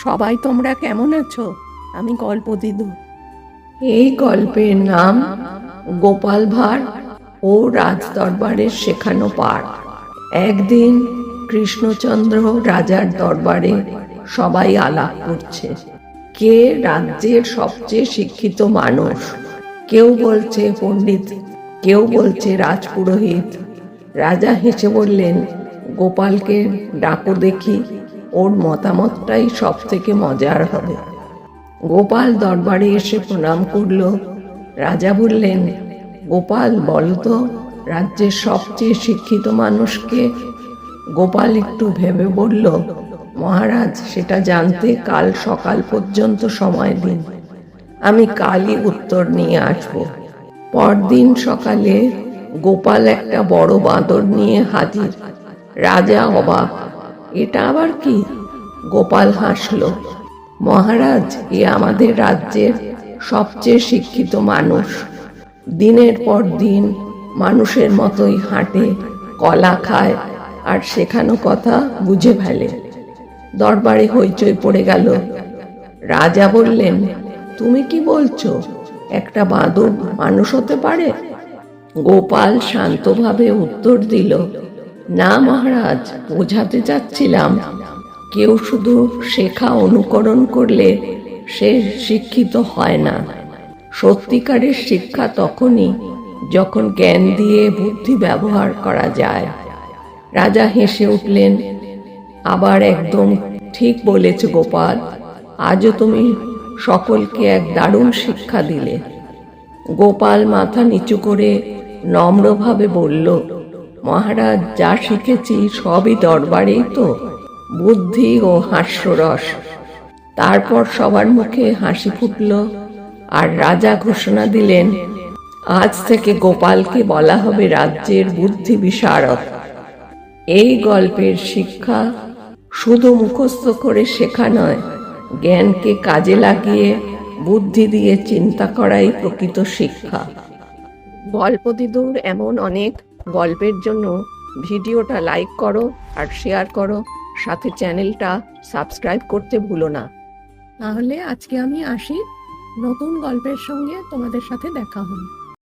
সবাই তোমরা কেমন আছো? আমি গল্পদিদু। এই গল্পের নাম গোপাল ভাঁড় ও রাজদরবারের শেখানো পাঠ। একদিন কৃষ্ণচন্দ্র রাজার দরবারে সবাই আলাপ করছে, কে রাজ্যের সবচেয়ে শিক্ষিত মানুষ। কেউ বলছে পণ্ডিত, কেউ বলছে রাজপুরোহিত। রাজা হেসে বললেন, গোপালকে ডাকো দেখি, ওর মতামতটাই সব থেকে মজার হবে। গোপাল দরবারে এসে প্রণাম করল। রাজা বললেন, গোপাল বলতো রাজ্যের সবচেয়ে শিক্ষিত মানুষকে? গোপাল একটু ভেবে বলল, মহারাজ, সেটা জানতে কাল সকাল পর্যন্ত সময় দিন, আমি কালই উত্তর নিয়ে আসব। পরদিন সকালে গোপাল একটা বড় বাঁদর নিয়ে হাজির। রাজা অবাক, এটা আবার কি? গোপাল হাসল, মহারাজ, এ আমাদের রাজ্যের সবচেয়ে শিক্ষিত মানুষ। দিনের পর দিন মানুষের মতোই হাঁটে, কলা খায়, আর শেখানো কথা বুঝে ফেলে। দরবারে হইচই পড়ে গেল। রাজা বললেন, তুমি কি বলছো? একটা বাঁদর মানুষ হতে পারে? গোপাল শান্তভাবে উত্তর দিল, না মহারাজ, বোঝাতে চাচ্ছিলাম, কেউ শুধু শেখা অনুকরণ করলে সে শিক্ষিত হয় না। সত্যিকারের শিক্ষা তখনই যখন জ্ঞান দিয়ে বুদ্ধি ব্যবহার করা যায়। রাজা হেসে উঠলেন, আবার একদম ঠিক বলেছ গোপাল, আজও তুমি সকলকে এক দারুণ শিক্ষা দিলে। গোপাল মাথা নিচু করে নম্রভাবে বলল, মহারাজ, যা শিখেছি সবই দরবারেই তো, বুদ্ধি ও হাস্যরস। তারপর সবার মুখে হাসি ফুটল, আর রাজা ঘোষণা দিলেন, আজ থেকে গোপালকে বলা হবে রাজ্যের বুদ্ধি বিশারদ। এই গল্পের শিক্ষা শুধু মুখস্থ করে শেখা নয়, জ্ঞানকে কাজে লাগিয়ে বুদ্ধি দিয়ে চিন্তা করাই প্রকৃত শিক্ষা। গল্পদিদুর এমন অনেক গল্পের জন্য ভিডিওটা লাইক করো আর শেয়ার করো, সাথে চ্যানেলটা সাবস্ক্রাইব করতে ভুলো না। তাহলে আজকে আমি আসি, নতুন গল্পের সঙ্গে তোমাদের সাথে দেখা হবে।